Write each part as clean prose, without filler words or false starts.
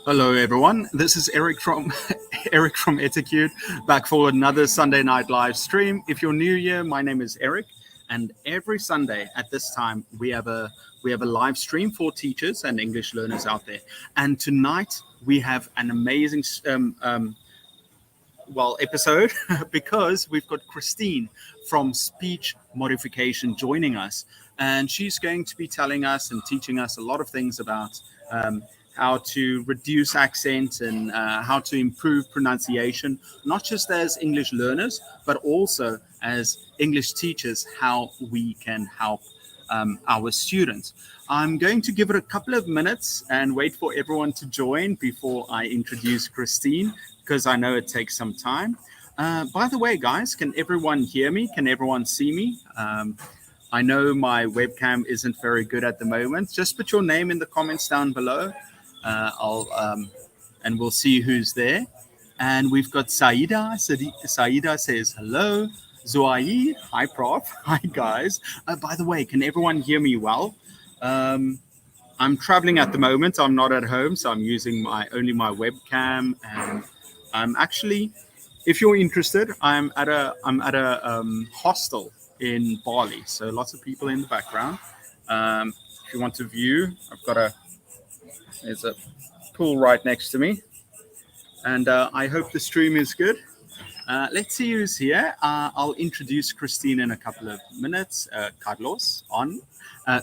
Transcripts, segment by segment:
Hello, everyone. This is Eric from Eric from Etiquette, back for another Sunday night live stream. If you're new here, my name is Eric, and every Sunday at this time we have a live stream for teachers and English learners out there. And tonight we have an amazing episode because we've got Christine from Speech Modification joining us, and she's going to be telling us and teaching us a lot of things about how to reduce accent and how to improve pronunciation, not just as English learners, but also as English teachers, how we can help our students. I'm going to give it a couple of minutes and wait for everyone to join before I introduce Christine, because I know it takes some time. By the way, guys, can everyone hear me? Can everyone see me? I know my webcam isn't very good at the moment. Just put your name in the comments down below. And we'll see who's there. And we've got Saida. Saida says hello. Zoaid, hi Prof. Hi guys. By the way, can everyone hear me well? I'm traveling at the moment. I'm not at home, so I'm using only my webcam. And I'm actually, if you're interested, I'm at a hostel in Bali. So lots of people in the background. If you want to view, there's a pool right next to me, and I hope the stream is good. Let's see who's here. I'll introduce Christine in a couple of minutes. Carlos on.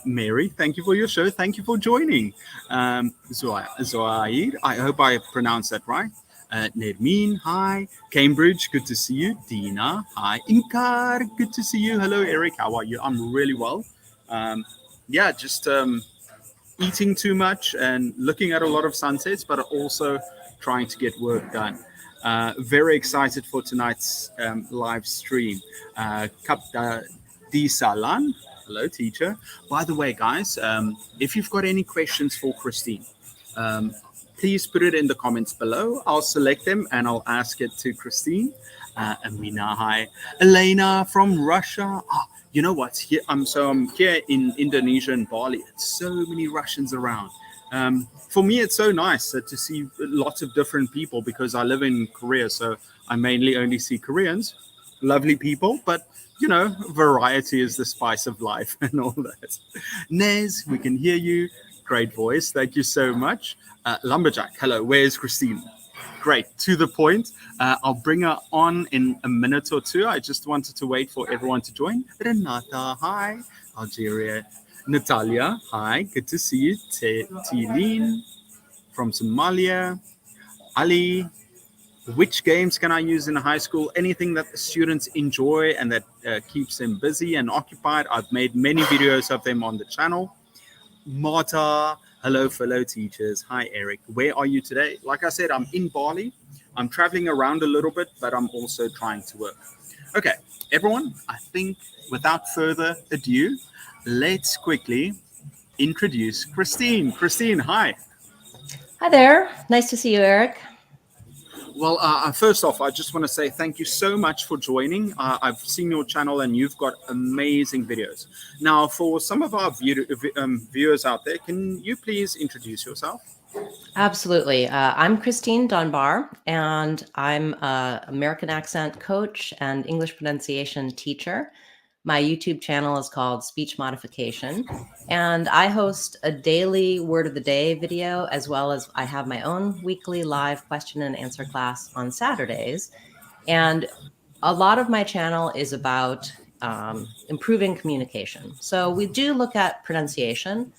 Mary, thank you for your show. Thank you for joining. Zoaid, I hope I pronounced that right. Nermin, hi. Cambridge, good to see you. Dina, hi. Inkar, good to see you. Hello, Eric. How are you? I'm really well. Just eating too much and looking at a lot of sunsets, but also trying to get work done. Very excited for tonight's live stream. Kapta Di Salan, hello teacher. By the way, guys, if you've got any questions for Christine, please put it in the comments below. I'll select them and I'll ask it to Christine. Amina, hi. Elena from Russia. You know what? I'm here in Indonesia and Bali. It's so many Russians around. For me, it's so nice to see lots of different people because I live in Korea, so I mainly only see Koreans. Lovely people, but variety is the spice of life and all that. Nez, we can hear you. Great voice. Thank you so much. Lumberjack, hello. Where's Christine? Great, to the point. I'll bring her on in a minute or two. I just wanted to wait for everyone to join. Renata, hi. Algeria. Natalia, hi. Good to see you. Tilin from Somalia. Ali, which games can I use in high school? Anything that the students enjoy and that keeps them busy and occupied. I've made many videos of them on the channel. Marta, hello, fellow teachers. Hi, Eric. Where are you today? Like I said, I'm in Bali. I'm traveling around a little bit, but I'm also trying to work. Okay, everyone, I think without further ado, let's quickly introduce Christine. Christine, hi. Hi there. Nice to see you, Eric. Well, first off, I just want to say thank you so much for joining. I've seen your channel and you've got amazing videos. Now, for some of our viewers out there, can you please introduce yourself? Absolutely. I'm Christine Dunbar, and I'm an American accent coach and English pronunciation teacher. My YouTube channel is called Speech Modification, and I host a daily word of the day video, as well as I have my own weekly live question and answer class on Saturdays. And a lot of my channel is about improving communication. So we do look at pronunciation,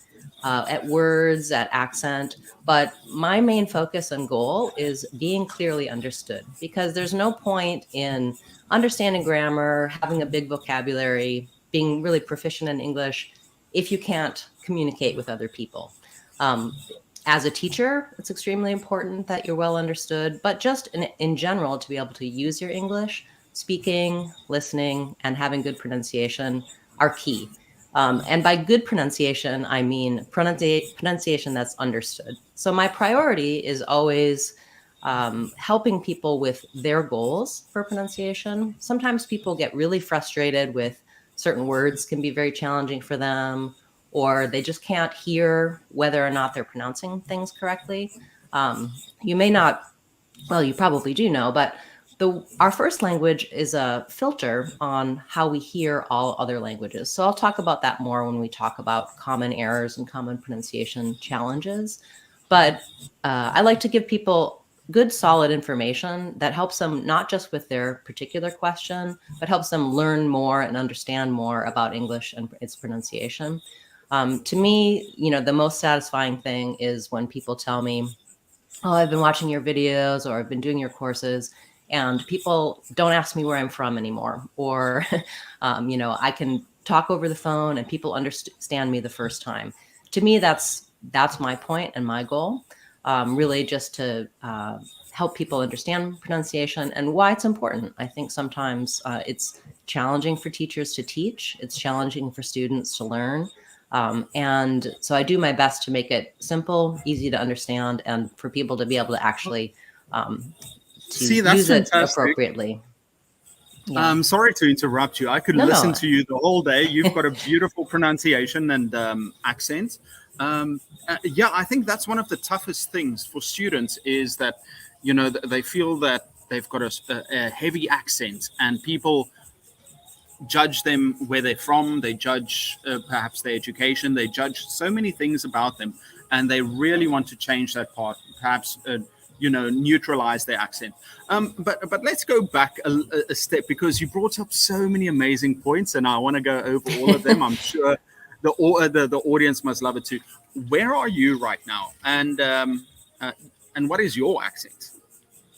at words, at accent, but my main focus and goal is being clearly understood, because there's no point in understanding grammar, having a big vocabulary, being really proficient in English if you can't communicate with other people. As a teacher, it's extremely important that you're well understood, but just in general, to be able to use your English, speaking, listening, and having good pronunciation are key. And by good pronunciation, I mean pronunciation that's understood. So my priority is always helping people with their goals for pronunciation. Sometimes people get really frustrated with certain words can be very challenging for them, or they just can't hear whether or not they're pronouncing things correctly. You may not, well, you probably do know, but our first language is a filter on how we hear all other languages. So I'll talk about that more when we talk about common errors and common pronunciation challenges. But I like to give people good, solid information that helps them not just with their particular question, but helps them learn more and understand more about English and its pronunciation. To me, the most satisfying thing is when people tell me, oh, I've been watching your videos or I've been doing your courses, and people don't ask me where I'm from anymore. Or, I can talk over the phone and people understand me the first time. To me, that's my point and my goal, really just to help people understand pronunciation and why it's important. I think sometimes it's challenging for teachers to teach. It's challenging for students to learn. And so I do my best to make it simple, easy to understand, and for people to be able to actually See, that's use it fantastic. appropriately. Yeah. I'm sorry to interrupt you. I could listen to you the whole day. You've got a beautiful pronunciation and accent. Yeah, I think that's one of the toughest things for students is that, they feel that they've got a heavy accent and people judge them where they're from. They judge perhaps their education. They judge so many things about them, and they really want to change that part. Perhaps neutralize their accent. But let's go back a step because you brought up so many amazing points, and I want to go over all of them. I'm sure the audience must love it too. Where are you right now, and what is your accent?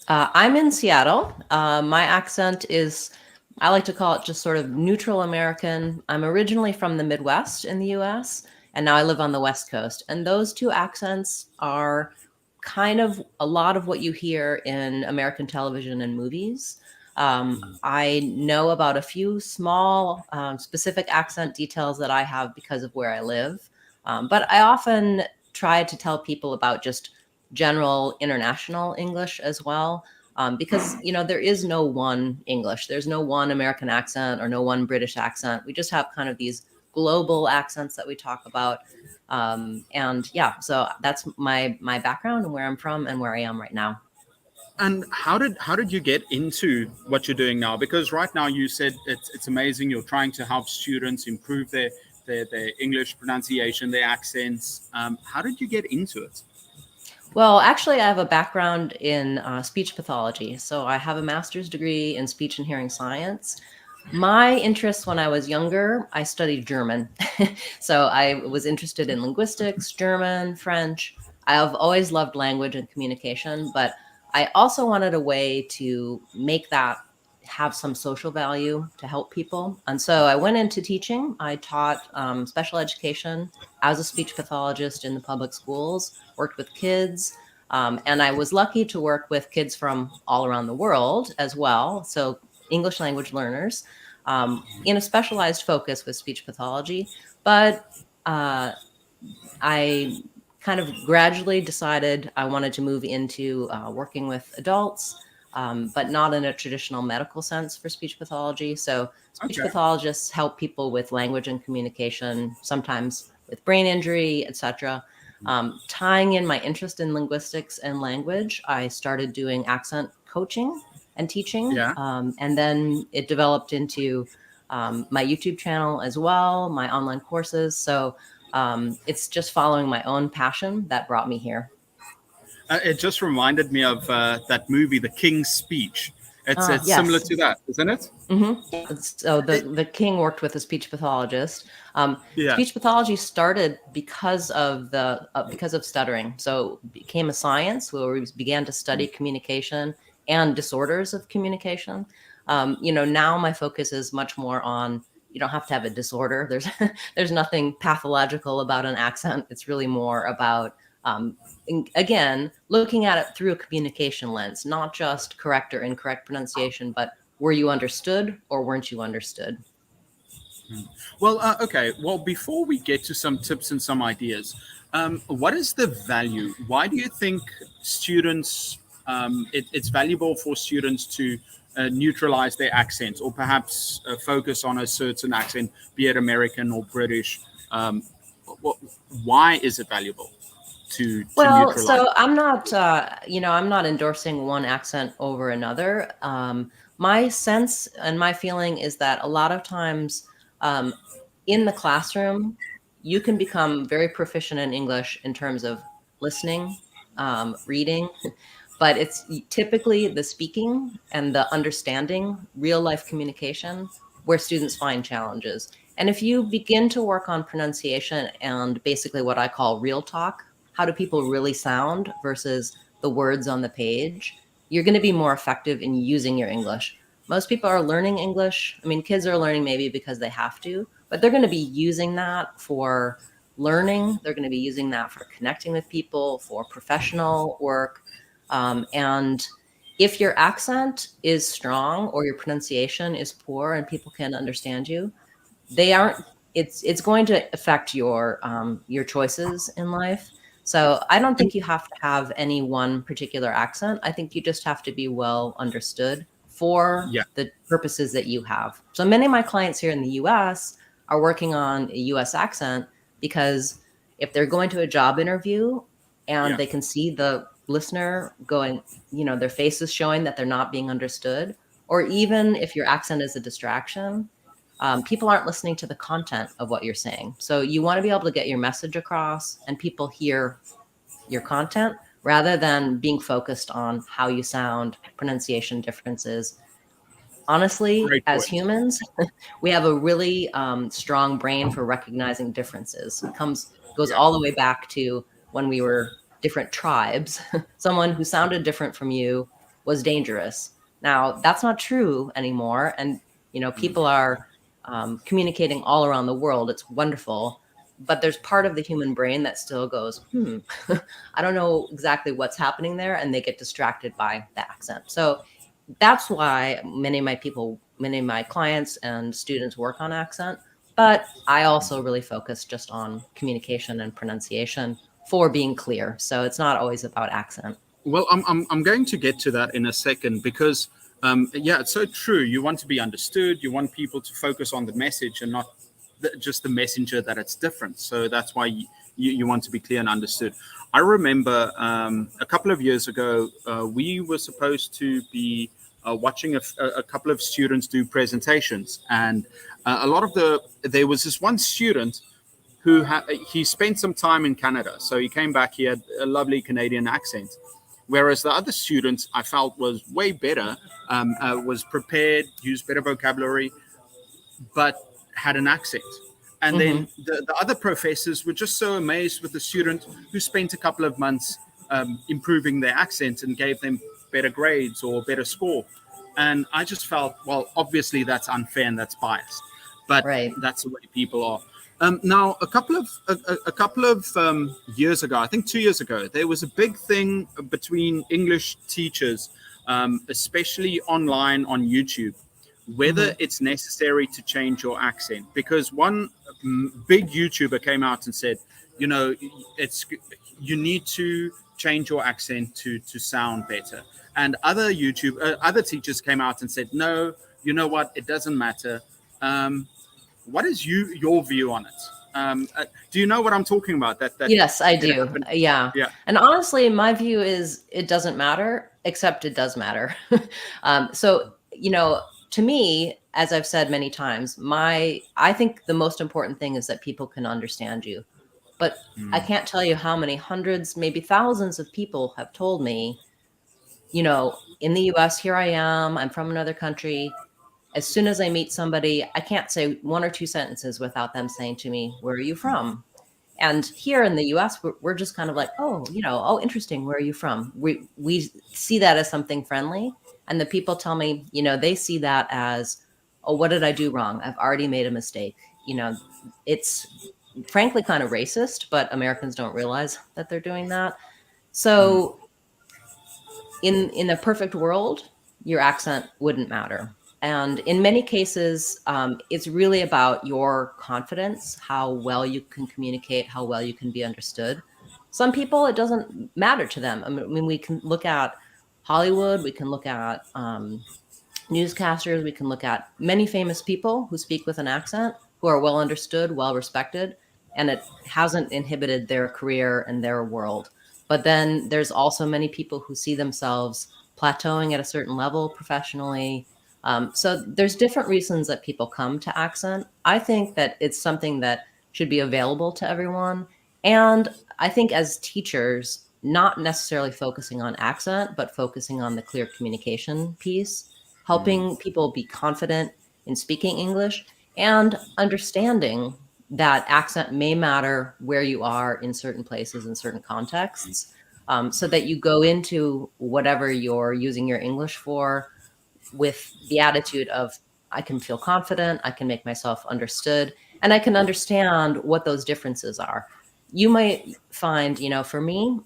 I'm in Seattle. My accent is, I like to call it just sort of neutral American. I'm originally from the Midwest in the US, and now I live on the West Coast. And those two accents are kind of a lot of what you hear in American television and movies. I know about a few small specific accent details that I have because of where I live. But I often try to tell people about just general international English as well. Because there is no one English, there's no one American accent or no one British accent. We just have kind of these global accents that we talk about, and yeah, so that's my background and where I'm from and where I am right now. And how did you get into what you're doing now? Because right now you said it's amazing. You're trying to help students improve their English pronunciation, their accents. How did you get into it? Well, actually, I have a background in speech pathology. So I have a master's degree in speech and hearing science. My interests when I was younger, I studied German. So I was interested in linguistics, German, French. I have always loved language and communication, but I also wanted a way to make that have some social value to help people. And so I went into teaching. I taught special education as a speech pathologist in the public schools, worked with kids. And I was lucky to work with kids from all around the world as well. So English language learners in a specialized focus with speech pathology. But I kind of gradually decided I wanted to move into working with adults, but not in a traditional medical sense for speech pathology. So speech pathologists help people with language and communication, sometimes with brain injury, etc. Tying in my interest in linguistics and language, I started doing accent coaching and teaching. Yeah. And then it developed into my YouTube channel as well, my online courses. So it's just following my own passion that brought me here. It just reminded me of that movie, The King's Speech. It's Yes. similar to that, isn't it? Mm-hmm. So the king worked with a speech pathologist. Speech pathology started because of stuttering. So it became a science where we began to study communication and disorders of communication. Now my focus is much more on, you don't have to have a disorder. There's nothing pathological about an accent. It's really more about again, looking at it through a communication lens, not just correct or incorrect pronunciation, but were you understood or weren't you understood? Well, okay. Well, before we get to some tips and some ideas, what is the value? Why do you think students, it's valuable for students to neutralize their accents or perhaps focus on a certain accent, be it American or British? Why is it valuable to Well, neutralize? so I'm not, I'm not endorsing one accent over another. My sense and my feeling is that a lot of times um, in the classroom, you can become very proficient in English in terms of listening, reading, but it's typically the speaking and the understanding, real life communication, where students find challenges. And if you begin to work on pronunciation and basically what I call real talk, how do people really sound versus the words on the page, you're going to be more effective in using your English. Most people are learning English. I mean, kids are learning maybe because they have to, but they're going to be using that for learning. They're going to be using that for connecting with people, for professional work. And if your accent is strong or your pronunciation is poor and people can understand you, they aren't it's going to affect your choices in life. So I don't think you have to have any one particular accent. I think you just have to be well understood for Yeah, the purposes that you have. So many of my clients here in the US are working on a US accent because if they're going to a job interview and yeah. they can see the listener going, their face is showing that they're not being understood, or even if your accent is a distraction, people aren't listening to the content of what you're saying. So you want to be able to get your message across and people hear your content rather than being focused on how you sound, pronunciation differences. Honestly, Great as point. humans, we have a really strong brain for recognizing differences. Goes Yeah. all the way back to when we were different tribes. Someone who sounded different from you was dangerous. Now that's not true anymore, and Mm. people are communicating all around the world. It's wonderful, but there's part of the human brain that still goes, I don't know exactly what's happening there, and they get distracted by the accent. So that's why many of my clients and students work on accent. But I also really focus just on communication and pronunciation for being clear. So it's not always about accent. Well, I'm going to get to that in a second because, yeah, it's so true. You want to be understood. You want people to focus on the message and not just the messenger that it's different. So that's why you want to be clear and understood. I remember a couple of years ago, we were supposed to be watching a couple of students do presentations. And a lot of there was this one student who he spent some time in Canada. So he came back, he had a lovely Canadian accent. Whereas the other students I felt was way better, was prepared, used better vocabulary, but had an accent. And then Hmm. the other professors were just so amazed with the student who spent a couple of months improving their accent and gave them better grades or better score. And I just felt, well, obviously that's unfair and that's biased, but Right. that's the way people are. Now, a couple of years ago, I think 2 years ago, there was a big thing between English teachers, especially online on YouTube, whether Hmm. it's necessary to change your accent. Because one big YouTuber came out and said, you know, it's you need to change your accent to sound better. And other teachers came out and said, no, you know what, it doesn't matter. What is your view on it? Do you know what I'm talking about? That Yes, I it do. happened. Yeah. Yeah. And honestly, my view is it doesn't matter, except it does matter. So, to me, as I've said many times, I think the most important thing is that people can understand you. But I Mm. can't tell you how many hundreds, maybe thousands of people have told me, in the US, here I am, I'm from another country. As soon as I meet somebody, I can't say one or two sentences without them saying to me, "Where are you from?" And here in the US, we're just kind of like, oh, oh, interesting. Where are you from? We see that as something friendly. And the people tell me, they see that as, oh, what did I do wrong? I've already made a mistake. It's frankly kind of racist, but Americans don't realize that they're doing that. Mm. So in a perfect world, your accent wouldn't matter. And in many cases, it's really about your confidence, how well you can communicate, how well you can be understood. Some people, it doesn't matter to them. I mean, we can look at Hollywood, we can look at newscasters, we can look at many famous people who speak with an accent, who are well understood, well respected. and it hasn't inhibited their career and their world. But then there's also many people who see themselves plateauing at a certain level professionally. So there's different reasons that people come to accent. I think that it's something that should be available to everyone. And I think as teachers, not necessarily focusing on accent, but focusing on the clear communication piece, Mm, helping people be confident in speaking English and understanding that accent may matter where you are in certain places in certain contexts, so that you go into whatever you're using your English for with the attitude of, I can feel confident, I can make myself understood, and I can understand what those differences are. You might find, for me,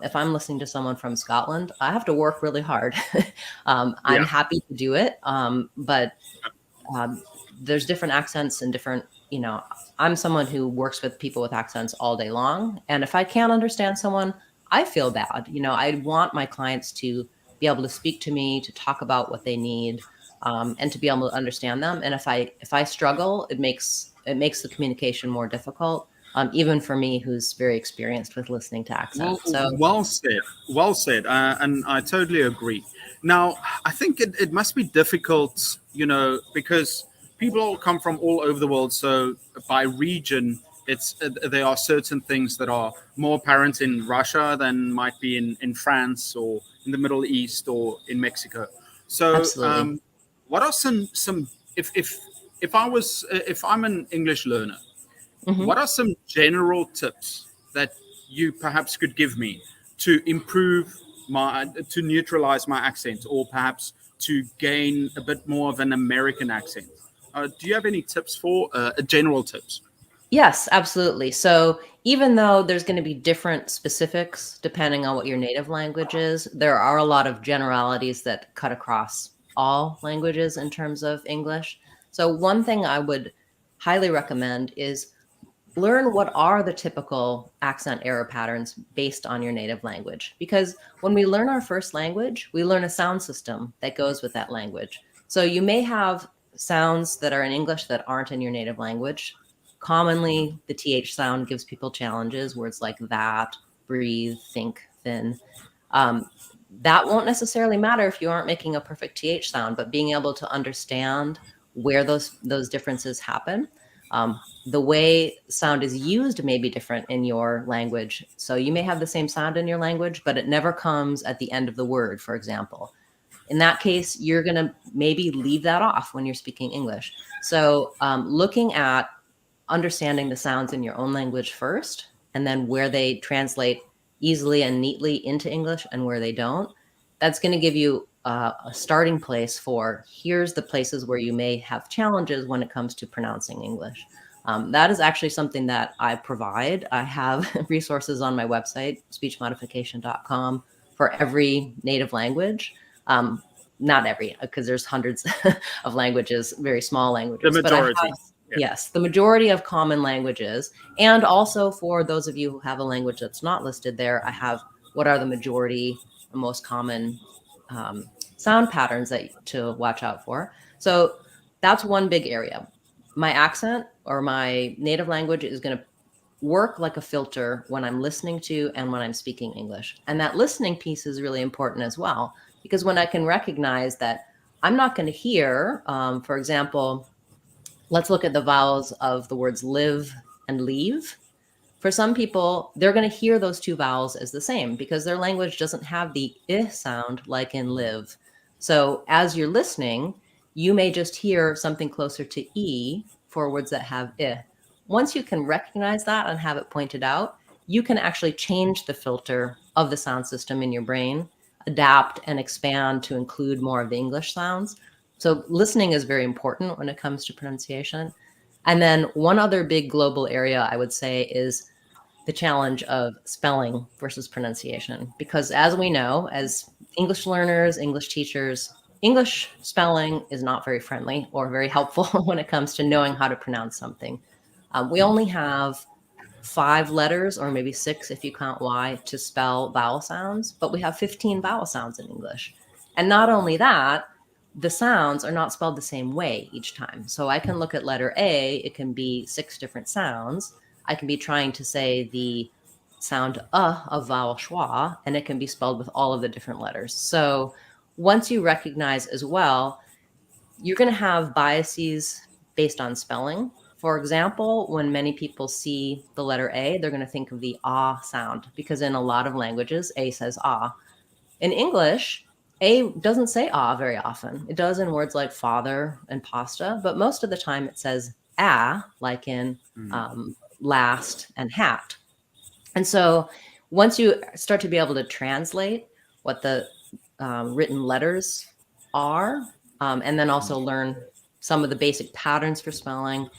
if I'm listening to someone from Scotland, I have to work really hard. I'm yeah. happy to do it, but um, there's different accents and different, I'm someone who works with people with accents all day long. And if I can't understand someone, I feel bad. I want my clients to be able to speak to me, to talk about what they need, and to be able to understand them. And if I struggle, it makes the communication more difficult, even for me, who's very experienced with listening to accent. Well, So well said. Well said. And I totally agree. Now, I think it must be difficult, because people all come from all over the world. So by region, there are certain things that are more apparent in Russia than might be in France or in the Middle East or in Mexico. So, absolutely. what are some if I'm an English learner, what Mhm. are some general tips that you perhaps could give me to improve to neutralize my accent, or perhaps to gain a bit more of an American accent? Do you have any tips for general tips? Yes, absolutely. So even though there's going to be different specifics depending on what your native language is, there are a lot of generalities that cut across all languages in terms of English. So one thing I would highly recommend is learn what are the typical accent error patterns based on your native language. Because when we learn our first language, we learn a sound system that goes with that language. So you may have sounds that are in English that aren't in your native language. Commonly, the TH sound gives people challenges, words like that, breathe, think, thin. Um, that won't necessarily matter if you aren't making a perfect TH sound, but being able to understand where those differences happen. The way sound is used may be different in your language. So you may have the same sound in your language, but it never comes at the end of the word, for example. In that case, you're going to maybe leave that off when you're speaking English. So looking at understanding the sounds in your own language first, and then where they translate easily and neatly into English and where they don't, that's going to give you a starting place for here's the places where you may have challenges when it comes to pronouncing English. That is actually something that I provide. I have resources on my website, speechmodification.com, for every native language. Um, Not every, because there's hundreds of languages, very small The languages, but I have, majority. Yeah. yes, the majority of common languages. And also for those of you who have a language that's not listed there, I have what are the majority, the most common sound patterns that to watch out for. So that's one big area. My accent or my native language is going to work like a filter when I'm listening to and when I'm speaking English. And that listening piece is really important as well, because when I can recognize that I'm not going to hear, for example, let's look at the vowels of the words live and leave. For some people, they're going to hear those two vowels as the same because their language doesn't have the I sound like in live. So as you're listening, you may just hear something closer to E for words that have I. Once you can recognize that and have it pointed out, you can actually change the filter of the sound system in your brain, adapt and expand to include more of the English sounds. So listening is very important when it comes to pronunciation. And then one other big global area I would say is the challenge of spelling versus pronunciation. Because as we know, as English learners, English teachers, English spelling is not very friendly or very helpful when it comes to knowing how to pronounce something. We only have 5 letters, or maybe 6 if you count Y, to spell vowel sounds, but we have 15 vowel sounds in English. And not only that, the sounds are not spelled the same way each time. So I can look at letter A, it can be 6 different sounds. I can be trying to say the sound of vowel schwa, and it can be spelled with all of the different letters. So once you recognize as well, you're going to have biases based on spelling. For example, when many people see the letter A, they're going to think of the ah sound, because in a lot of languages, A says ah. In English, A doesn't say ah very often. It does in words like father and pasta, but most of the time it says ah, like in last and hat. And so once you start to be able to translate what the written letters are, and then also learn some of the basic patterns for spelling,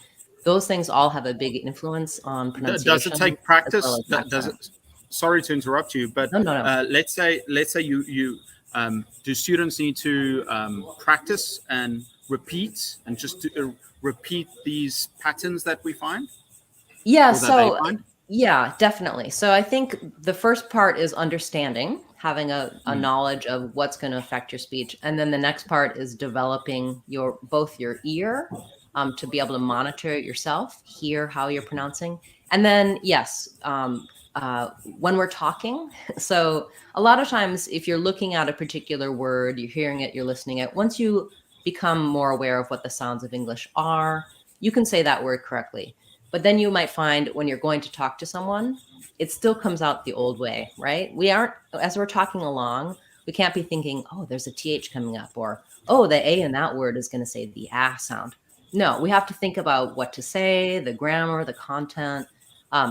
those things all have a big influence on Does it pronunciation take as well practice? as Does accent. it? Sorry to interrupt you, but No, no, no. let's say you do students need to practice and repeat and just repeat these patterns that we find Yeah, or that they so find? yeah, definitely. So I think the first part is understanding, having a Mm, knowledge of what's going to affect your speech. And then the next part is developing both your ear to be able to monitor it yourself, hear how you're pronouncing. And then, yes, when we're talking, so a lot of times if you're looking at a particular word, you're hearing it, you're listening it, once you become more aware of what the sounds of English are, you can say that word correctly. But then you might find when you're going to talk to someone, it still comes out the old way, right? We aren't, as we're talking along, we can't be thinking, oh, there's a TH coming up, or, oh, the A in that word is going to say the ah sound. No, we have to think about what to say, the grammar, the content.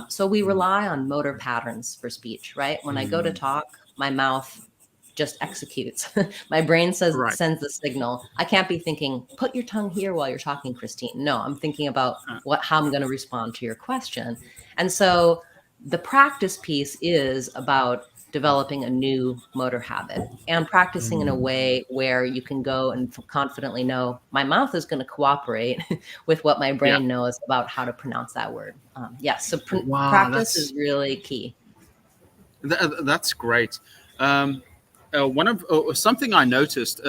So we mm, rely on motor patterns for speech, right? When I go to mm. talk, my mouth just executes. My brain says Right. sends the signal. I can't be thinking, put your tongue here while you're talking, Christine. No, I'm thinking about Uh, how I'm going to respond to your question. And so the practice piece is about developing a new motor habit and practicing in a mm. way where you can go and confidently know my mouth is going to cooperate with what my Yeah. brain knows about how to pronounce that word. Yes, so Wow, practice is really key. that's great. Um, one of something I noticed.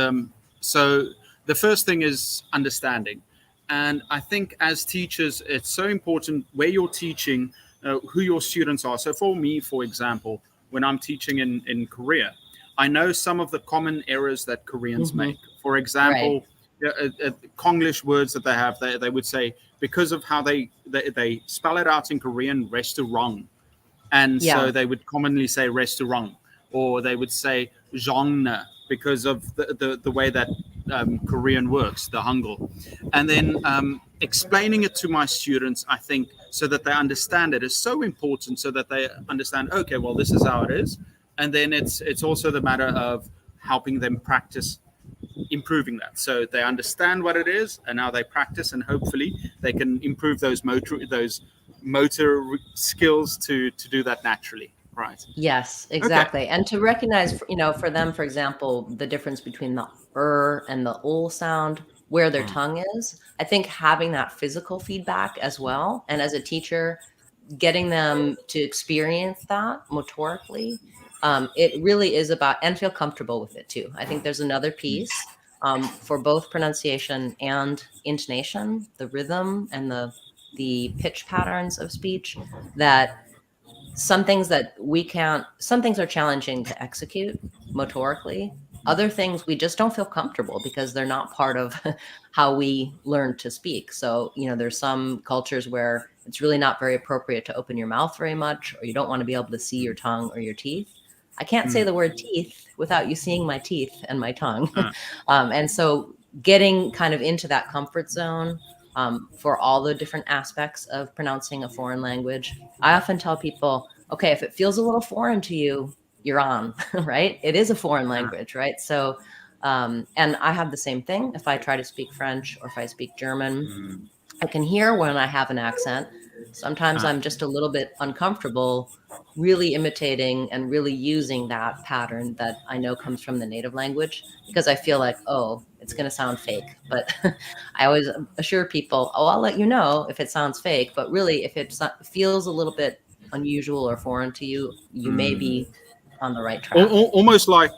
So the first thing is understanding, and I think as teachers, it's so important where you're teaching, who your students are. So for me, for example, when I'm teaching in Korea, I know some of the common errors that Koreans Hmm. make. For Right. example, Konglish words that they have, they would say because of how they spell it out in Korean, restaurant, and Yeah. so they would commonly say restaurant, or they would say genre because of the way that Korean works, the Hangul. And then explaining it to my students, I think, so that they understand it is so important, so that they understand, okay, well, this is how it is. And then it's also the matter of helping them practice improving that, so they understand what it is and now they practice, and hopefully they can improve those motor skills to do that naturally, right? Yes, Okay. exactly. And to recognize, for them, for example, the difference between the and the sound, where their Mm, tongue is. I think having that physical feedback as well, and as a teacher, getting them to experience that motorically, it really is about, and feel comfortable with it too. I think there's another piece for both pronunciation and intonation, the rhythm and the pitch patterns of speech, that some things are challenging to execute motorically. Other things we just don't feel comfortable because they're not part of how we learn to speak. So, there's some cultures where it's really not very appropriate to open your mouth very much, or you don't want to be able to see your tongue or your teeth. I can't say mm, the word teeth without you seeing my teeth and my tongue. uh, And so getting kind of into that comfort zone for all the different aspects of pronouncing a foreign language. I often tell people, okay, if it feels a little foreign to you, you're on, right? It is a foreign uh, language, right? So, and I have the same thing. If I try to speak French or if I speak German, mm, I can hear when I have an accent. Sometimes uh, I'm just a little bit uncomfortable really imitating and really using that pattern that I know comes from the native language, because I feel like, oh, it's going to sound fake. But I always assure people, oh, I'll let you know if it sounds fake. But really, if it feels a little bit unusual or foreign to you, you may mm. be on the right track. Almost like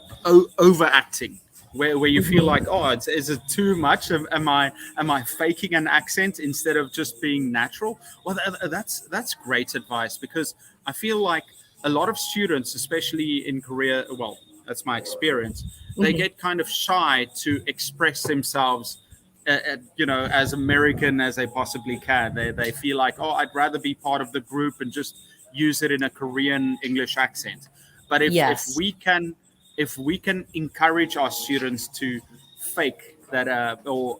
overacting. where you feel Mhm. like, oh, is it too much? Am I faking an accent instead of just being natural? Well, that's great advice, because I feel like a lot of students, especially in Korea, well, that's my experience, they Mhm. get kind of shy to express themselves, as American as they possibly can. They feel like, oh, I'd rather be part of the group and just use it in a Korean English accent. But Yes. if we can encourage our students to fake that or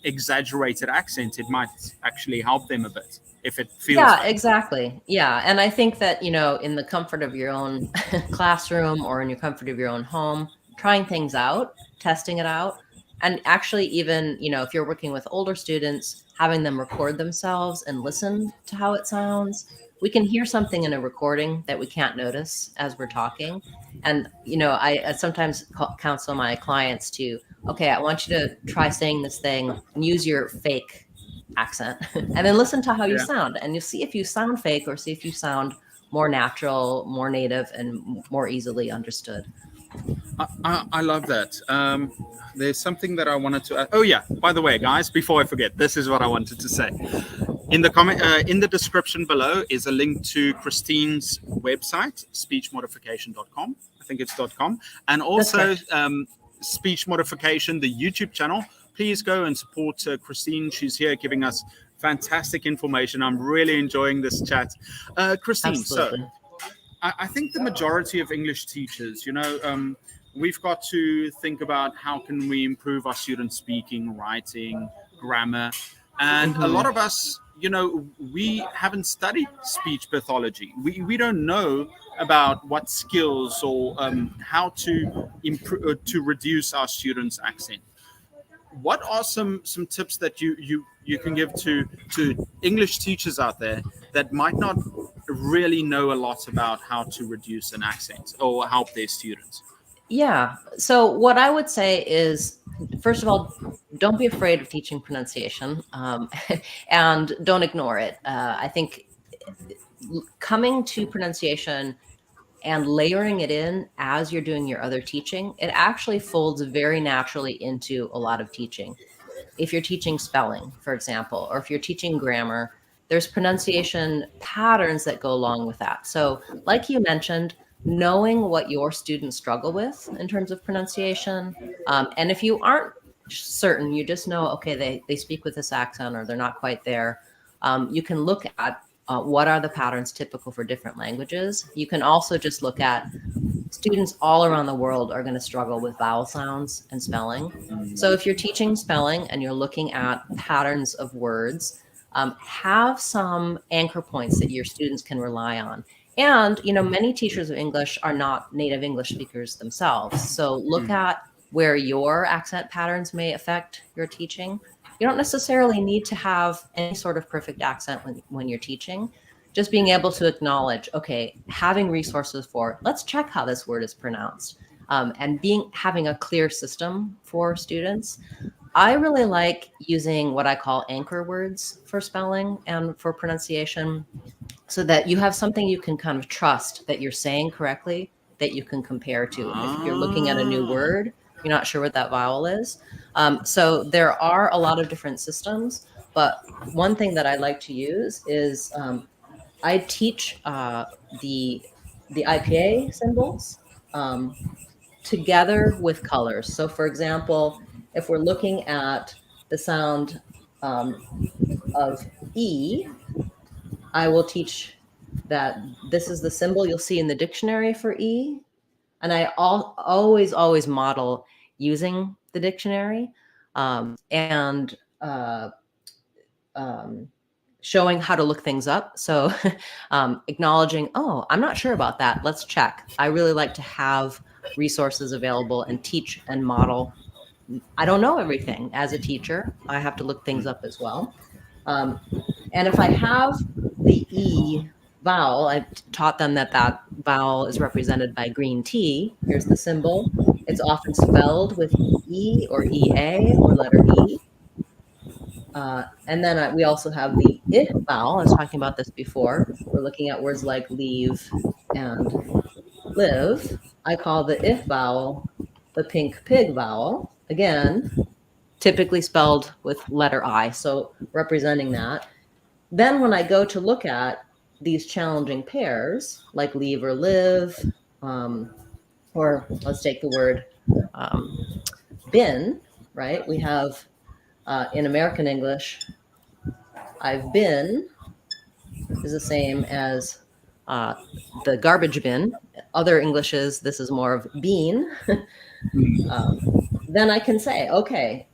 exaggerated accent, it might actually help them a bit if it feels Yeah, like it. exactly. Yeah, and I think that, in the comfort of your own classroom or in your comfort of your own home, trying things out, testing it out, and actually even, if you're working with older students, having them record themselves and listen to how it sounds. We can hear something in a recording that we can't notice as we're talking. And, I sometimes counsel my clients to, okay, I want you to try saying this thing and use your fake accent and then listen to how you Yeah. sound, and you'll see if you sound fake or see if you sound more natural, more native, and more easily understood. I love that. There's something that I wanted to add. Oh yeah, by the way, guys, before I forget, this is what I wanted to say. In the description below is a link to Christine's website, speechmodification.com. I think it's .com, and That's also correct. Speech Modification, the YouTube channel. Please go and support Christine. She's here giving us fantastic information. I'm really enjoying this chat. Christine, so Absolutely. I think the majority of English teachers, we've got to think about how can we improve our students' speaking, writing, grammar, and a lot Hmm. of us, we haven't studied speech pathology. We don't know about what skills or how to improve to reduce our students' accent. What are some tips that you can give to English teachers out there that might not really know a lot about how to reduce an accent or help their students? Yeah. So, what I would say is, first of all, don't be afraid of teaching pronunciation, and don't ignore it. I think coming to pronunciation and layering it in as you're doing your other teaching, it actually folds very naturally into a lot of teaching. If you're teaching spelling, for example, or if you're teaching grammar, there's pronunciation patterns that go along with that. So, like you mentioned, knowing what your students struggle with in terms of pronunciation, and if you aren't certain, you just know, okay, they speak with this accent or they're not quite there. You can look at what are the patterns typical for different languages. You can also just look at students all around the world are going to struggle with vowel sounds and spelling. So if you're teaching spelling and you're looking at patterns of words, have some anchor points that your students can rely on. And, many teachers of English are not native English speakers themselves. So look at where your accent patterns may affect your teaching. You don't necessarily need to have any sort of perfect accent when you're teaching. Just being able to acknowledge, okay, having resources for, let's check how this word is pronounced, and having a clear system for students. I really like using what I call anchor words for spelling and for pronunciation, so that you have something you can kind of trust that you're saying correctly, that you can compare to. If you're looking at a new Ah, word, you're not sure what that vowel is. So there are a lot of different systems, but one thing that I like to use is, I teach the IPA symbols, um, together with colors. So, for example, if we're looking at the sound, um, of E, I will teach that this is the symbol you'll see in the dictionary for E, and I always model using the dictionary, and um, showing how to look things up. So, acknowledging, oh, I'm not sure about that. Let's check. I really like to have resources available and teach and model. I don't know everything as a teacher. I have to look things up as well. Um, and if I have the E vowel, I've taught them that that vowel is represented by green tea. Here's the symbol. It's often spelled with EE or EA or letter E. And then we also have the I vowel. I was talking about this before. We're looking at words like leave and live. I call the I vowel the pink pig vowel, again, typically spelled with letter I, so representing that. Then when I go to look at these challenging pairs, like leave or live, or let's take the word been, right? We have in American English, I've been is the same as the garbage bin. Other Englishes, this is more of bean. Then I can say, okay,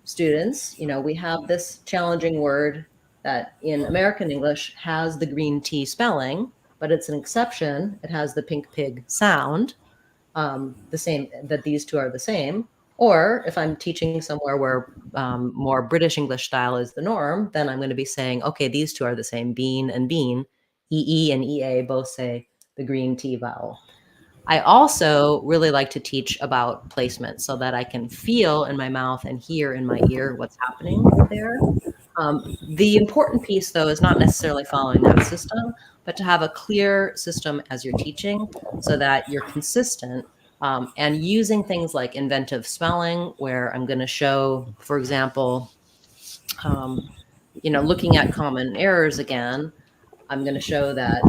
students, we have this challenging word that in American English has the green T spelling, but it's an exception. It has the pink pig sound, the same, that these two are the same. Or if I'm teaching somewhere where more British English style is the norm, then I'm going to be saying, okay, these two are the same, bean and bean. EE and EA both say the green T vowel. I also really like to teach about placement so that I can feel in my mouth and hear in my ear what's happening there. The important piece, though, is not necessarily following that system, but to have a clear system as you're teaching so that you're consistent and using things like inventive spelling, where I'm going to show, for example, looking at common errors again, I'm going to show that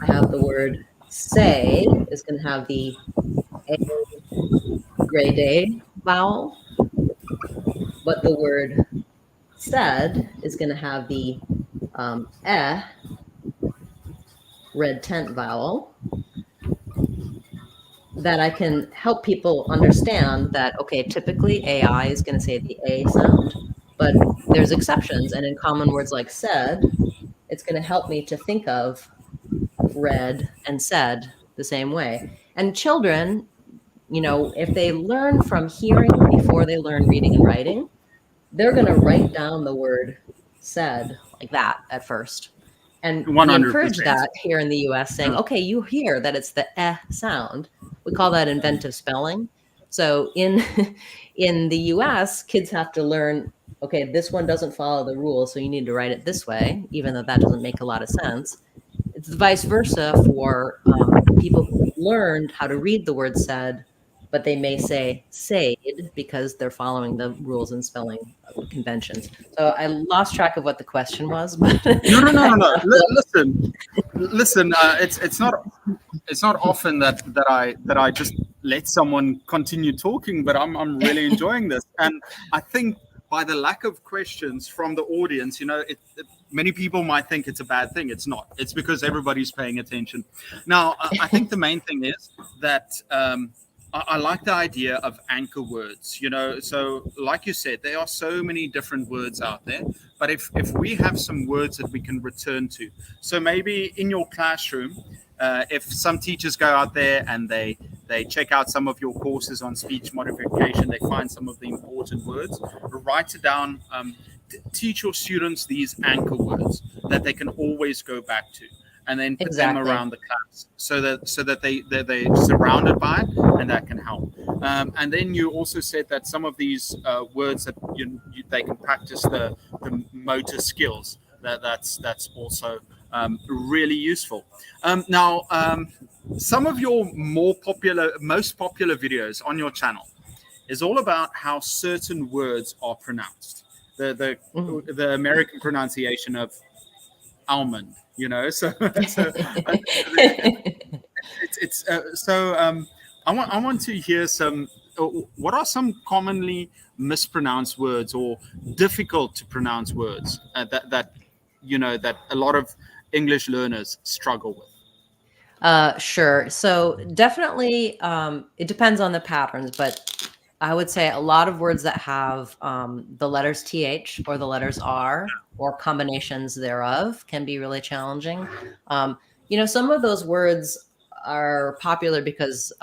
I have the word say is going to have the A gray day vowel, but the word said is going to have the eh red tent vowel, that I can help people understand that, okay, typically AI is going to say the A sound, but there's exceptions. And in common words like said, it's going to help me to think of read and said the same way. And children, if they learn from hearing before they learn reading and writing, they're going to write down the word said like that at first. And we encourage 100%. that here in the US, saying, okay, you hear that it's the eh sound. We call that inventive spelling. So in in the US, kids have to learn, okay, this one doesn't follow the rules, so you need to write it this way, even though that doesn't make a lot of sense. It's vice versa for people who learned how to read the word said, but they may say said because they're following the rules and spelling conventions. So I lost track of what the question was, but No. Listen. It's not often that I just let someone continue talking, but I'm really enjoying this, and I think by the lack of questions from the audience, many people might think it's a bad thing. It's not. It's because everybody's paying attention. Now, I think the main thing is that. I like the idea of anchor words, so like you said, there are so many different words out there, but if we have some words that we can return to, so maybe in your classroom, if some teachers go out there and they check out some of your courses on speech modification, they find some of the important words, write it down, teach your students these anchor words that they can always go back to, and then put them around the class so that they're surrounded by it, and that can help. And then you also said that some of these words that they can practice the motor skills. That's also really useful. Now, some of your most popular videos on your channel is all about how certain words are pronounced. The American pronunciation of almond, so I want to hear some. What are some commonly mispronounced words or difficult to pronounce words that a lot of English learners struggle with? Sure. So definitely, it depends on the patterns, but I would say a lot of words that have the letters TH or the letters R or combinations thereof can be really challenging. Some of those words are popular because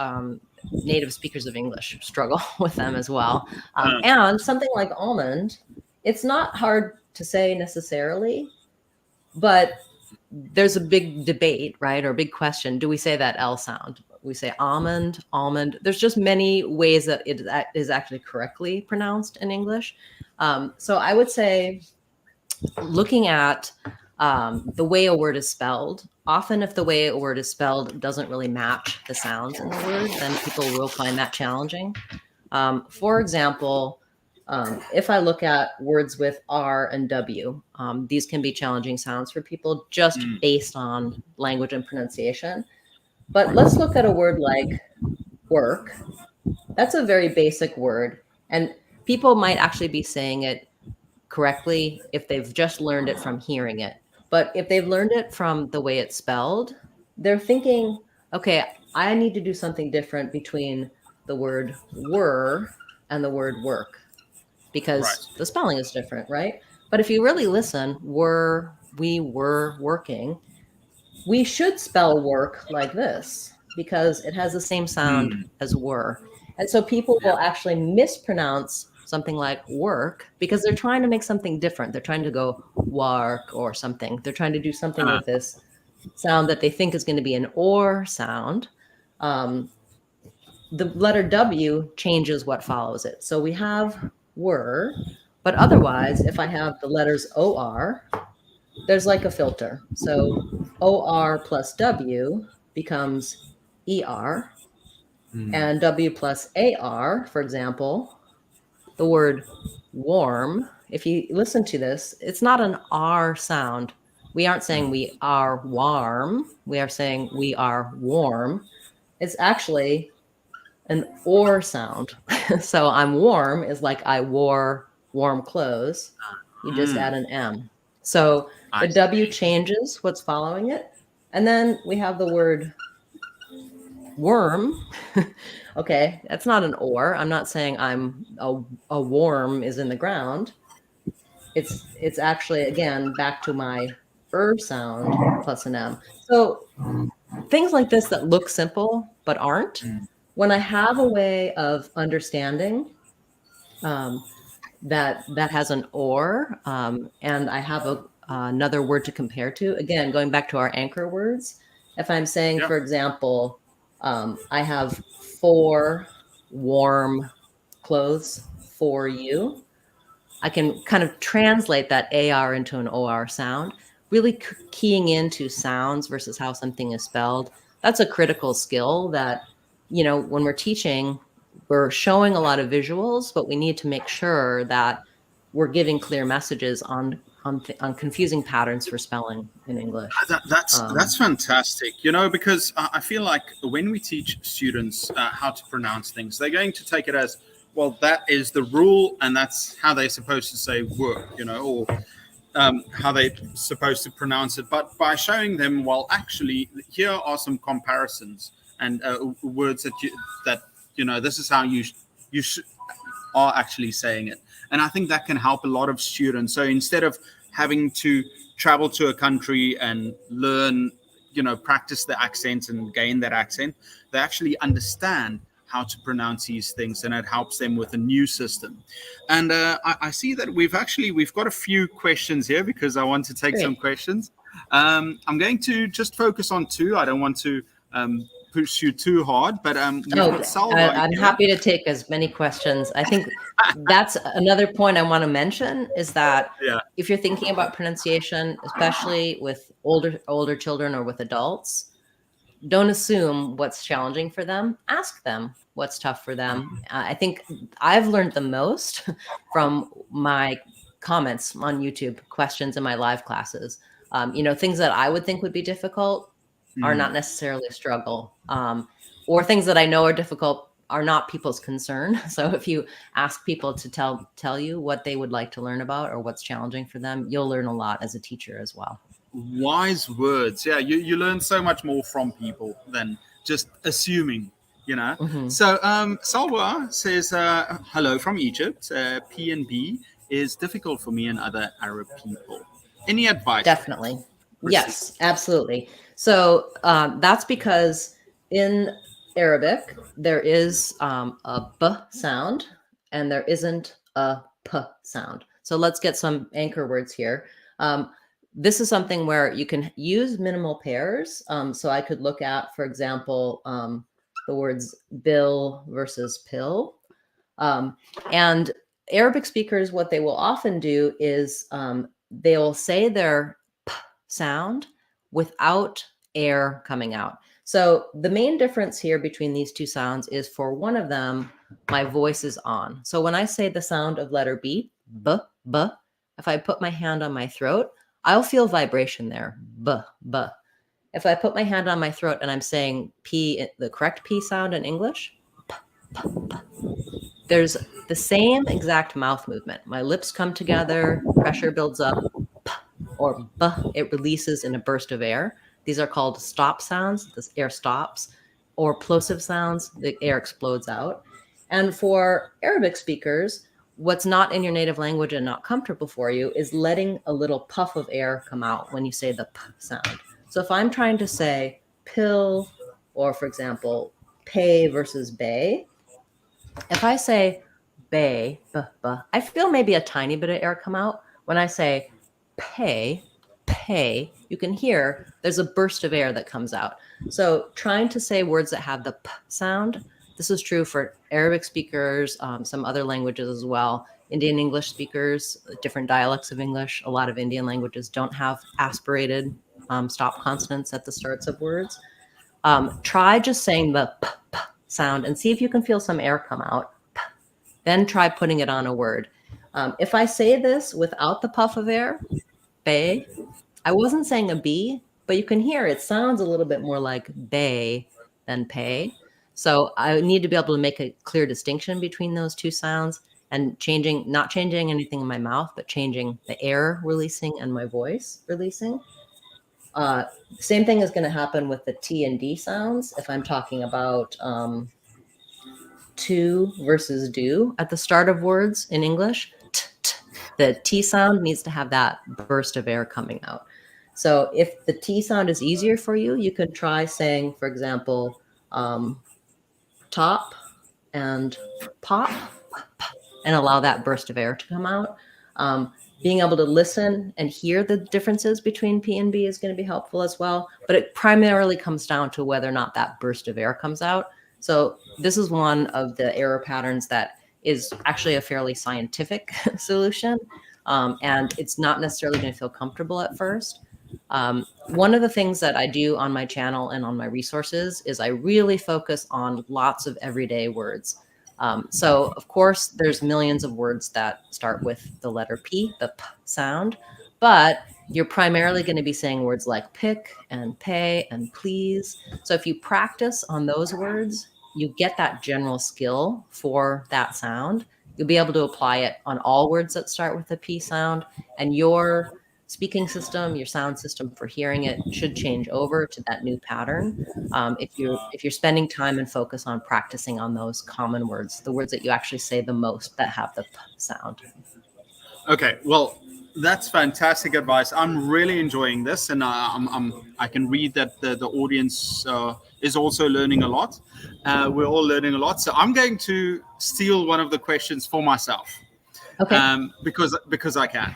native speakers of English struggle with them as well. And something like almond, it's not hard to say necessarily, but there's a big debate, right? Or a big question. Do we say that L sound? We say almond. There's just many ways that it is actually correctly pronounced in English. So I would say looking at the way a word is spelled often if the way a word is spelled doesn't really match the sounds in the word, then people will find that challenging. For example, if I look at words with R and W, these can be challenging sounds for people just Mm. based on language and pronunciation. But let's look at a word like work. That's a very basic word, and people might actually be saying it correctly if they've just learned it from hearing it. But if they've learned it from the way it's spelled, they're thinking, okay, I need to do something different between the word were and the word work Right. because the spelling is different, right? But if you really listen, we were working, we should spell work like this because it has the same sound Mm. as were. And so people Yeah. will actually mispronounce something like work because they're trying to make something different. They're trying to go work or something. They're trying to do something Uh, with this sound that they think is going to be an or sound. Um, the letter W changes what follows it. So we have were, but otherwise, if I have the letters OR, there's like a filter. So OR plus W becomes ER, mm. and W plus AR, for example, the word warm, if you listen to this, it's not an R sound. We aren't saying we are warm. We are saying we are warm. It's actually an or sound. So I'm warm is like I wore warm clothes. You just Mm. add an M. So I the W see. changes what's following it. And then we have the word worm. Okay, that's not an or. I'm not saying I'm a worm is in the ground. It's actually again back to my sound plus an M. So things like this that look simple but aren't. Mm. When I have a way of understanding um, that has an or, and I have another word to compare to. Again, going back to our anchor words, if I'm saying, Yeah. for example, I have 4 warm clothes for you, I can kind of translate that AR into an OR sound, really keying into sounds versus how something is spelled. That's a critical skill that, when we're teaching, we're showing a lot of visuals, but we need to make sure that we're giving clear messages on confusing patterns for spelling in English. That's fantastic. Because I feel like when we teach students how to pronounce things, they're going to take it as, well, that is the rule, and that's how they're supposed to say work, or how they're supposed to pronounce it. But by showing them, well, actually, here are some comparisons and words that this is how you are actually saying it. And I think that can help a lot of students. So instead of having to travel to a country and learn, practice the accent and gain that accent, they actually understand how to pronounce these things, and it helps them with a new system. And I see that we've got a few questions here because I want to take some Great. questions. I'm going to just focus on two. I don't want to push you too hard, but we've Oh, got Salwa I'm here. happy to take as many questions. I think that's another point I want to mention is that Yeah. if you're thinking about pronunciation, especially with older children or with adults, don't assume what's challenging for them. Ask them what's tough for them. I think I've learned the most from my comments on YouTube, questions in my live classes. Things that I would think would be difficult are not Mm. necessarily a struggle, or things that I know are difficult are not people's concern. So if you ask people to tell you what they would like to learn about or what's challenging for them, you'll learn a lot as a teacher as well. Wise words. Yeah, you learn so much more from people than just assuming. Hmm. So Salwa says, hello from Egypt. P&B is difficult for me and other Arab people. Any advice for Definitely. proceed? Yes, absolutely. So that's because in Arabic, there is a b sound and there isn't a p sound. So let's get some anchor words here. Um, this is something where you can use minimal pairs. So I could look at, for example, the words bill versus pill. Um, and Arabic speakers, what they will often do is they'll say their p sound without air coming out. So the main difference here between these two sounds is for one of them, my voice is on. So when I say the sound of letter B, b, b, if I put my hand on my throat, I'll feel vibration there, b, b. If I put my hand on my throat and I'm saying P, the correct P sound in English, p, p, p, there's the same exact mouth movement. My lips come together, pressure builds up, p, or b, it releases in a burst of air. These are called stop sounds, the air stops, or plosive sounds, the air explodes out. And for Arabic speakers, what's not in your native language and not comfortable for you is letting a little puff of air come out when you say the p sound. So if I'm trying to say pill, or for example, pay versus bay, if I say bay, I feel maybe a tiny bit of air come out. When I say pay, you can hear there's a burst of air that comes out. So trying to say words that have the p sound, this is true for Arabic speakers, some other languages as well. Indian English speakers, different dialects of English. A lot of Indian languages don't have aspirated stop consonants at the starts of words. Try just saying the p sound and see if you can feel some air come out. P. Then try putting it on a word. If I say this without the puff of air, bay, I wasn't saying a B, but you can hear it sounds a little bit more like bay than pay. So I need to be able to make a clear distinction between those two sounds and not changing anything in my mouth, but changing the air releasing and my voice releasing. Same thing is going to happen with the T and D sounds. If I'm talking about to versus do at the start of words in English, the T sound needs to have that burst of air coming out. So if the T sound is easier for you, you could try saying, for example, top and pop, and allow that burst of air to come out. Being able to listen and hear the differences between P and B is going to be helpful as well. But it primarily comes down to whether or not that burst of air comes out. So this is one of the error patterns that is actually a fairly scientific solution. And it's not necessarily going to feel comfortable at first. One of the things that I do on my channel and on my resources is I really focus on lots of everyday words. So of course, there's millions of words that start with the letter P, the P sound, but you're primarily going to be saying words like pick and pay and please. So if you practice on those words, you get that general skill for that sound. You'll be able to apply it on all words that start with the P sound, and your speaking system, your sound system for hearing it should change over to that new pattern. If you're spending time and focus on practicing on those common words, the words that you actually say the most that have the P sound. Okay, well, that's fantastic advice. I'm really enjoying this, and I can read that the audience is also learning a lot. We're all learning a lot. So I'm going to steal one of the questions for myself. Okay. Because I can.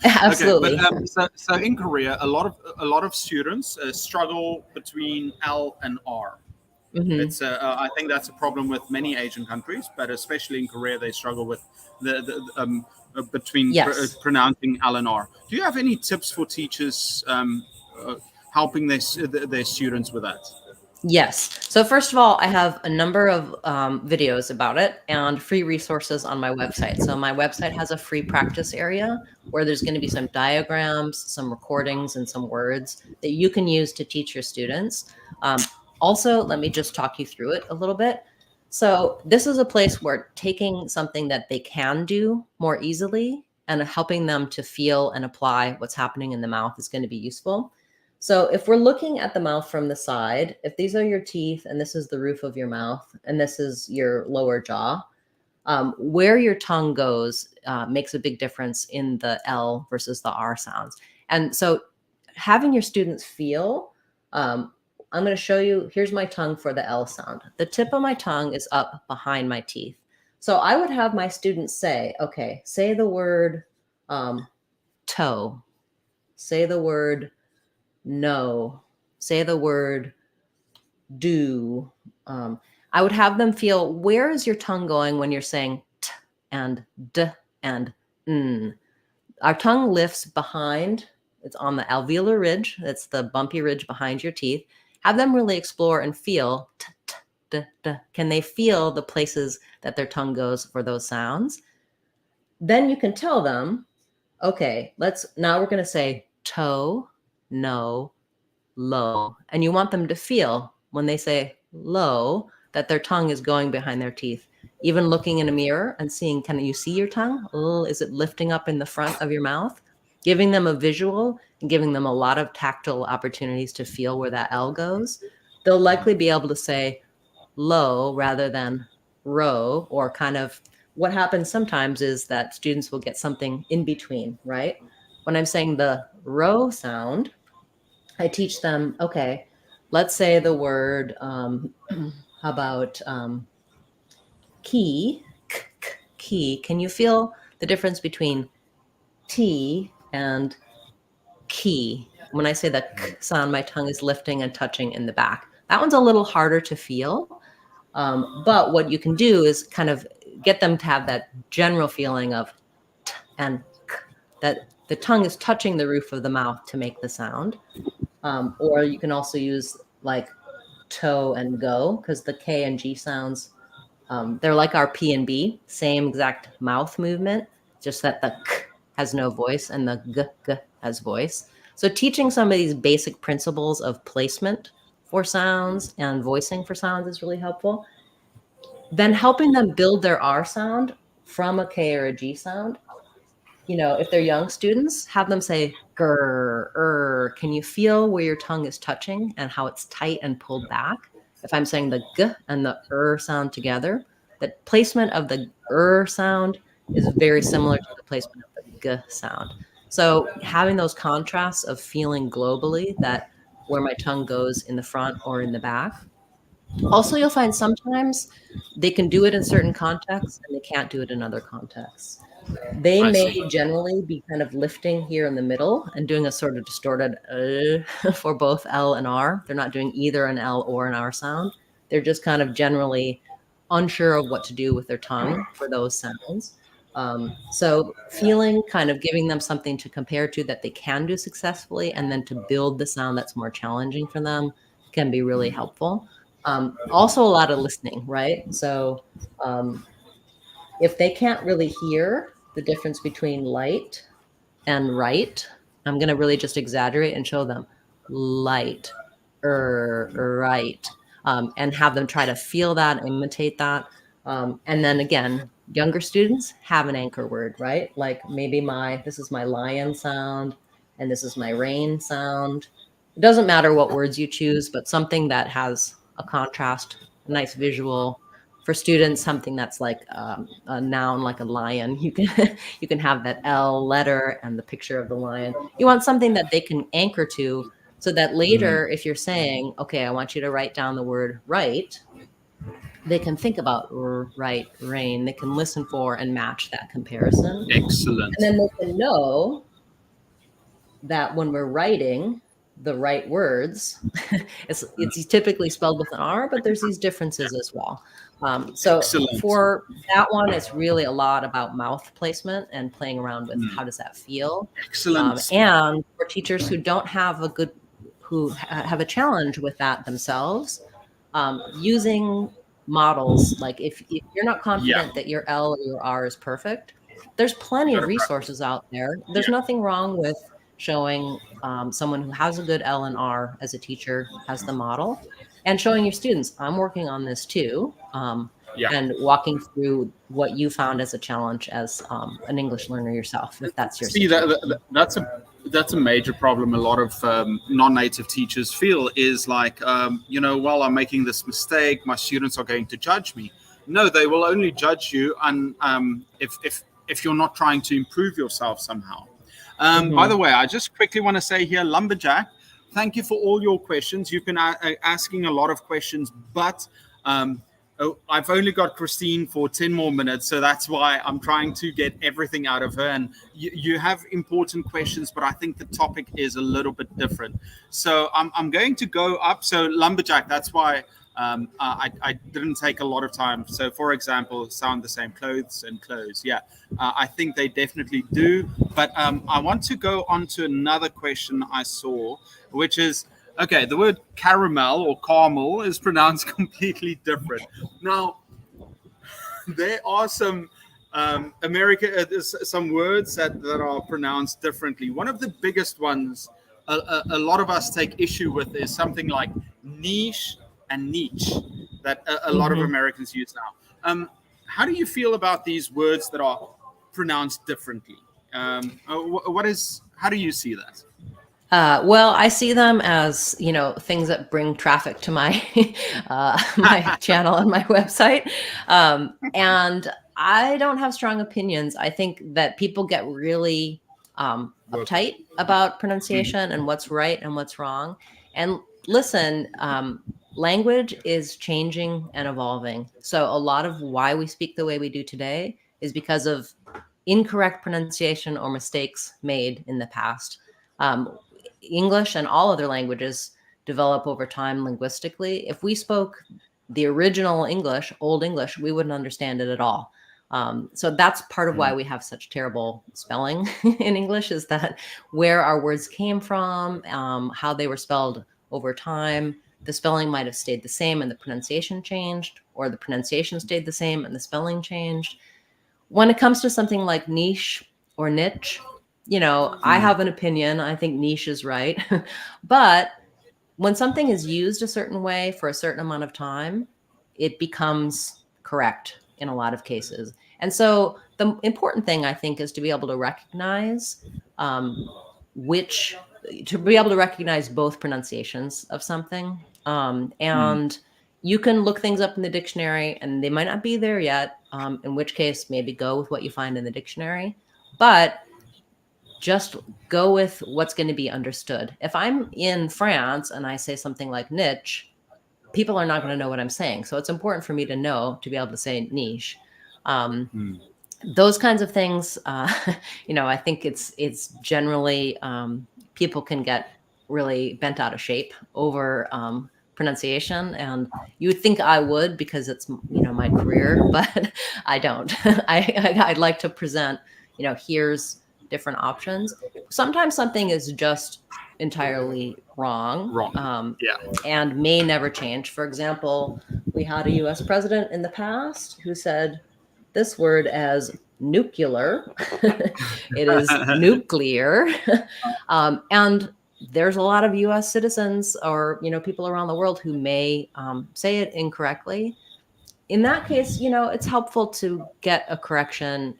Absolutely. Okay, but so in Korea, a lot of students struggle between L and R. Mm-hmm. It's I think that's a problem with many Asian countries, but especially in Korea, they struggle with between Yes. pronouncing L and R. Do you have any tips for teachers helping their students with that? Yes. So first of all, I have a number of videos about it and free resources on my website. So my website has a free practice area where there's going to be some diagrams, some recordings, and some words that you can use to teach your students. Also, let me just talk you through it a little bit. So this is a place where taking something that they can do more easily and helping them to feel and apply what's happening in the mouth is going to be useful. So if we're looking at the mouth from the side, if these are your teeth and this is the roof of your mouth and this is your lower jaw, where your tongue goes makes a big difference in the L versus the R sounds. And so having your students feel, I'm going to show you, here's my tongue for the L sound. The tip of my tongue is up behind my teeth. So I would have my students say, okay, say the word toe, say the word no, say the word do. I would have them feel, where is your tongue going when you're saying t and d and n? Our tongue lifts behind It's on the alveolar ridge. That's the bumpy ridge behind your teeth. Have them really explore and feel. Can they feel the places that their tongue goes for those sounds? Then you can tell them, okay, now we're going to say toe, no, low. And you want them to feel when they say low that their tongue is going behind their teeth. Even looking in a mirror and seeing, can you see your tongue? Oh, is it lifting up in the front of your mouth? Giving them a visual and giving them a lot of tactile opportunities to feel where that L goes. They'll likely be able to say low rather than row, or kind of what happens sometimes is that students will get something in between, right? When I'm saying the row sound, I teach them, okay, let's say the word, how about key, key. Can you feel the difference between T and key? When I say the k sound, my tongue is lifting and touching in the back. That one's a little harder to feel. But what you can do is kind of get them to have that general feeling of t and k, that the tongue is touching the roof of the mouth to make the sound. Or you can also use like toe and go, because the K and G sounds, they're like our P and B, same exact mouth movement, just that the k has no voice and the g has voice. So teaching some of these basic principles of placement for sounds and voicing for sounds is really helpful. Then helping them build their R sound from a K or a G sound. You know, if they're young students, have them say grr, can you feel where your tongue is touching and how it's tight and pulled back? If I'm saying the g and the sound together, the placement of the sound is very similar to the placement of the g sound. So having those contrasts of feeling globally that where my tongue goes in the front or in the back. Also, you'll find sometimes they can do it in certain contexts and they can't do it in other contexts. They I may see. generally be kind of lifting here in the middle and doing a sort of distorted for both L and R. They're not doing either an L or an R sound. They're just kind of generally unsure of what to do with their tongue for those sounds. So feeling, kind of giving them something to compare to that they can do successfully, and then to build the sound that's more challenging for them can be really helpful. Also a lot of listening, right? So if they can't really hear the difference between light and right, I'm going to really just exaggerate and show them light, right, and have them try to feel that, imitate that. And then again, younger students have an anchor word, right? Like maybe this is my lion sound and this is my rain sound. It doesn't matter what words you choose, but something that has a contrast, a nice visual. For students, something that's like a noun, like a lion. You can have that L letter and the picture of the lion. You want something that they can anchor to, so that later, if you're saying, okay, I want you to write down the word right, they can think about right, rain. They can listen for and match that comparison. Excellent. And then they can know that when we're writing the right words, it's typically spelled with an R, but there's these differences as well. So Excellent. for that one, it's really a lot about mouth placement and playing around with how does that feel. Excellent. And for teachers who don't have who have a challenge with that themselves, using models, like if you're not confident that your L or your R is perfect, there's plenty of resources out there. There's nothing wrong with showing someone who has a good L and R as a teacher as the model, and showing your students, I'm working on this too, and walking through what you found as a challenge as an English learner yourself, if that's your situation. That's a major problem a lot of non-native teachers feel, is like, well, I'm making this mistake, my students are going to judge me. No, they will only judge you if you're not trying to improve yourself somehow. By the way, I just quickly want to say here, Lumberjack, thank you for all your questions. You've been asking a lot of questions, but I've only got Christine for 10 more minutes, so that's why I'm trying to get everything out of her. And you have important questions, but I think the topic is a little bit different. So I'm going to go up. So Lumberjack, that's why I didn't take a lot of time. So, for example, sound the same, clothes and clothes. Yeah, I think they definitely do. But I want to go on to another question I saw, which is okay, the word caramel or caramel is pronounced completely different. Now, there are some some words that are pronounced differently. One of the biggest ones a lot of us take issue with is something like niche and niche that a lot of Mm-hmm. Americans use now. How do you feel about these words that are pronounced differently? What is? How do you see that? Well, I see them as, things that bring traffic to my my channel and my website, and I don't have strong opinions. I think that people get really Work. uptight about Mhm. pronunciation and what's right and what's wrong. And listen, language is changing and evolving. So a lot of why we speak the way we do today is because of incorrect pronunciation or mistakes made in the past. Um, English and all other languages develop over time linguistically. If we spoke the original English, Old English, we wouldn't understand it at all. So that's part of why Mm. we have such terrible spelling in English, is that where our words came from, how they were spelled over time. The spelling might have stayed the same and the pronunciation changed, or the pronunciation stayed the same and the spelling changed. When it comes to something like niche or niche, I Mm. have an opinion. I think niche is right. But when something is used a certain way for a certain amount of time, it becomes correct in a lot of cases. And so the important thing, I think, is to be able to recognize um, which, to be able to recognize both pronunciations of something. Mm. And you can look things up in the dictionary and they might not be there yet, in which case, maybe go with what you find in the dictionary. But just go with what's going to be understood. If I'm in France and I say something like niche, people are not going to know what I'm saying. So it's important for me to know to be able to say niche. Um, Mm. those kinds of things, I think it's generally, people can get really bent out of shape over pronunciation, and you would think I would, because it's my career, but I don't. I'd like to present, here's different options. Sometimes something is just entirely wrong, Wrong. Yeah. and may never change. For example, we had a US president in the past who said this word as nuclear. It is nuclear. And there's a lot of US citizens, or people around the world, who may say it incorrectly. In that case, it's helpful to get a correction,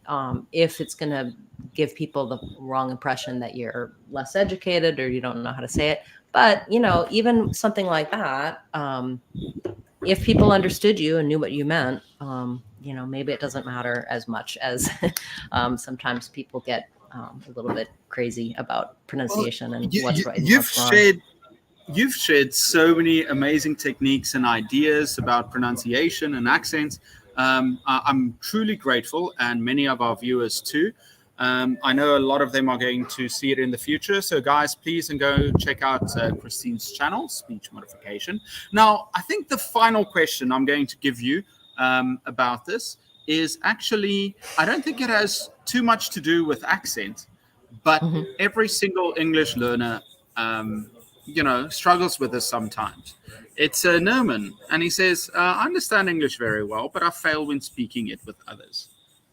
if it's going to give people the wrong impression that you're less educated or you don't know how to say it. But even something like that, if people understood you and knew what you meant, maybe it doesn't matter as much as sometimes people get a little bit crazy about Well, pronunciation and you, what's you, right and you've what's wrong. shared you've shared so many amazing techniques and ideas about pronunciation and accents. I'm truly grateful, and many of our viewers too. I know a lot of them are going to see it in the future. So, guys, please and go check out Christine's channel, Speech Modification. Now, I think the final question I'm going to give you about this is actually, I don't think it has too much to do with accent, but Hmm. every single English learner, struggles with this sometimes. It's Nerman, and he says, I understand English very well, but I fail when speaking it with others.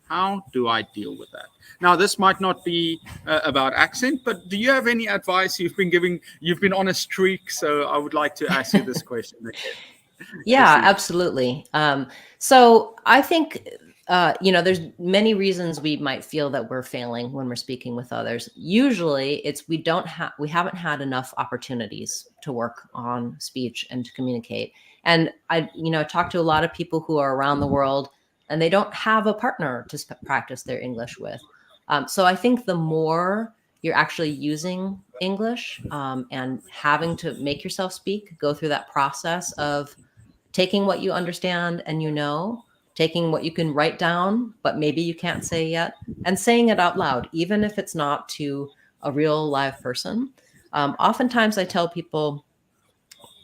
How do I deal with that? Now, this might not be about accent, but do you have any advice you've been giving? You've been on a streak, so I would like to ask you this question again, Yeah, Christine. absolutely. So I think, there's many reasons we might feel that we're failing when we're speaking with others. Usually, it's we haven't had enough opportunities to work on speech and to communicate. And I, talk to a lot of people who are around the world, and they don't have a partner to practice their English with. So I think the more you're actually using English, and having to make yourself speak, go through that process of taking what you understand and taking what you can write down, but maybe you can't say yet, and saying it out loud, even if it's not to a real live person. Oftentimes, I tell people,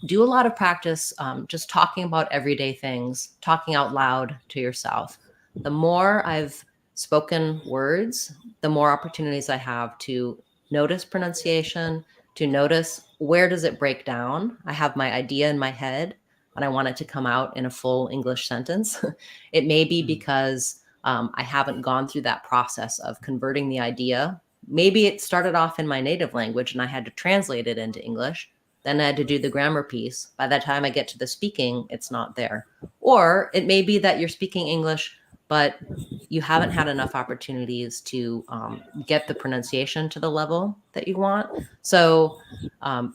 do a lot of practice just talking about everyday things, talking out loud to yourself. The more I've spoken words, the more opportunities I have to notice pronunciation, to notice where does it break down. I have my idea in my head and I want it to come out in a full English sentence. It may be because I haven't gone through that process of converting the idea. Maybe it started off in my native language and I had to translate it into English. Then I had to do the grammar piece. By the time I get to the speaking, it's not there. Or it may be that you're speaking English, but you haven't had enough opportunities to get the pronunciation to the level that you want. So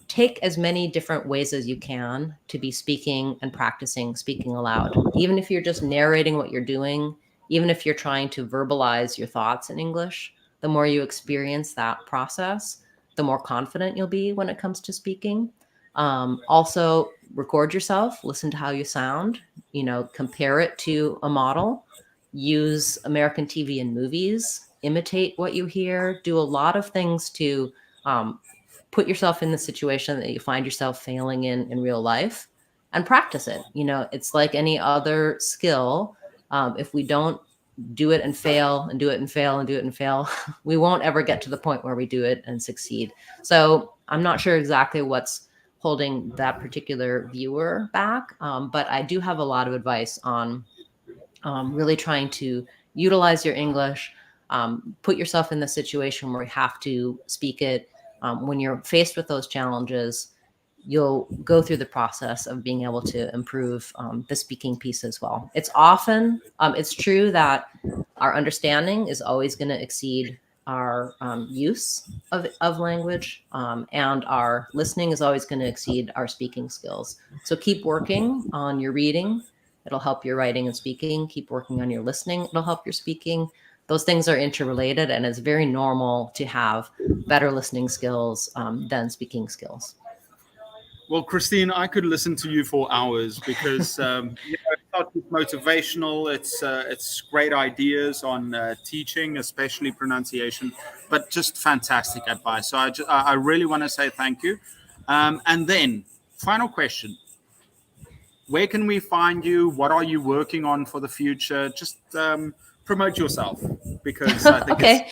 take as many different ways as you can to be speaking and practicing speaking aloud. Even if you're just narrating what you're doing, even if you're trying to verbalize your thoughts in English, the more you experience that process, the more confident you'll be when it comes to speaking. Also, record yourself, listen to how you sound, compare it to a model, use American TV and movies, imitate what you hear, do a lot of things to put yourself in the situation that you find yourself failing in real life and practice it. It's like any other skill. If we don't do it and fail and do it and fail and do it and fail, we won't ever get to the point where we do it and succeed. So I'm not sure exactly what's holding that particular viewer back, but I do have a lot of advice on really trying to utilize your English, put yourself in the situation where you have to speak it. When you're faced with those challenges, you'll go through the process of being able to improve the speaking piece as well. It's true that our understanding is always going to exceed our use of language, and our listening is always going to exceed our speaking skills. So keep working on your reading. It'll help your writing and speaking. Keep working on your listening. It'll help your speaking. Those things are interrelated, and it's very normal to have better listening skills than speaking skills. Well, Christine, I could listen to you for hours because it's not just motivational. It's great ideas on teaching, especially pronunciation, but just fantastic advice. So I really want to say thank you. And then, final question: where can we find you? What are you working on for the future? Just promote yourself because I think Okay.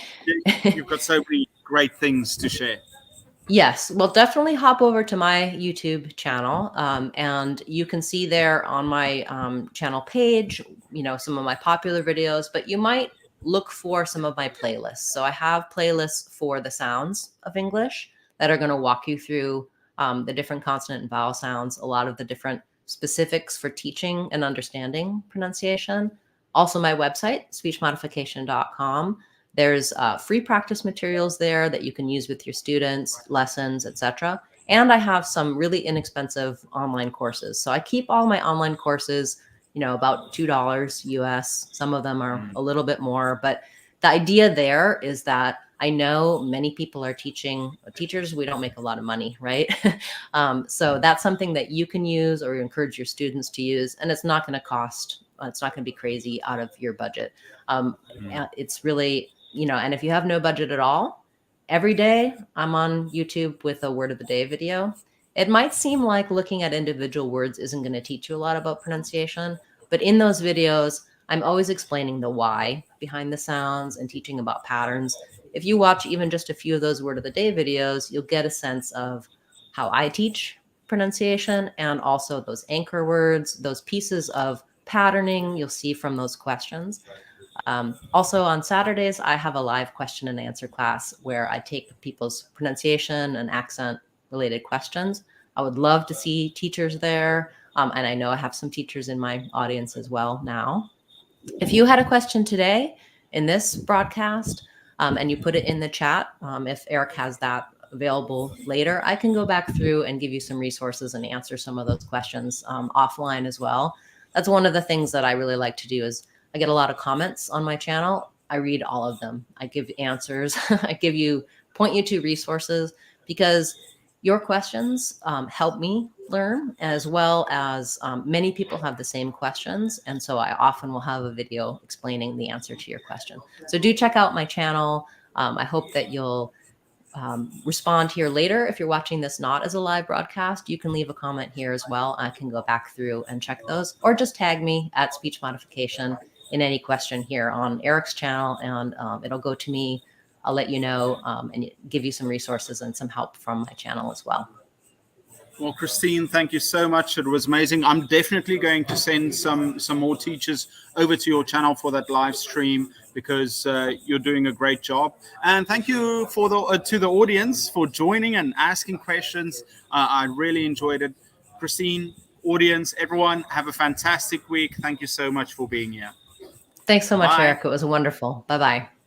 you've got so many great things to share. Yes, well, definitely hop over to my YouTube channel, and you can see there on my channel page, some of my popular videos, but you might look for some of my playlists. So I have playlists for the sounds of English that are going to walk you through the different consonant and vowel sounds, a lot of the different specifics for teaching and understanding pronunciation. Also, my website, speechmodification.com. There's free practice materials there that you can use with your students, lessons, etc. And I have some really inexpensive online courses. So I keep all my online courses, about $2 US. Some of them are a little bit more, but the idea there is that I know many people are teachers. We don't make a lot of money, right? So that's something that you can use or encourage your students to use, and it's not going to cost. It's not going to be crazy out of your budget. It's really, and if you have no budget at all, every day I'm on YouTube with a word of the day video. It might seem like looking at individual words isn't going to teach you a lot about pronunciation, but in those videos, I'm always explaining the why behind the sounds and teaching about patterns. If you watch even just a few of those word of the day videos, you'll get a sense of how I teach pronunciation and also those anchor words, those pieces of patterning you'll see from those questions. Also on Saturdays, I have a live question and answer class where I take people's pronunciation and accent related questions. I would love to see teachers there. And I know I have some teachers in my audience as well now. If you had a question today in this broadcast and you put it in the chat, if Eric has that available later, I can go back through and give you some resources and answer some of those questions offline as well. That's one of the things that I really like to do is I get a lot of comments on my channel. I read all of them. I give answers. I point you to resources because your questions help me learn, as well as many people have the same questions. And so I often will have a video explaining the answer to your question. So do check out my channel. I hope that you'll respond here later. If you're watching this not as a live broadcast, you can leave a comment here as well. I can go back through and check those, or just tag me at Speech Modification in any question here on Eric's channel, and it'll go to me. I'll let you know and give you some resources and some help from my channel as well. Well, Christine, thank you so much. It was amazing. I'm definitely going to send some more teachers over to your channel for that live stream, because you're doing a great job. And thank you for to the audience for joining and asking questions. I really enjoyed it. Christine, audience, everyone, have a fantastic week. Thank you so much for being here. Thanks so much, Bye. Eric. It was wonderful. Bye-bye.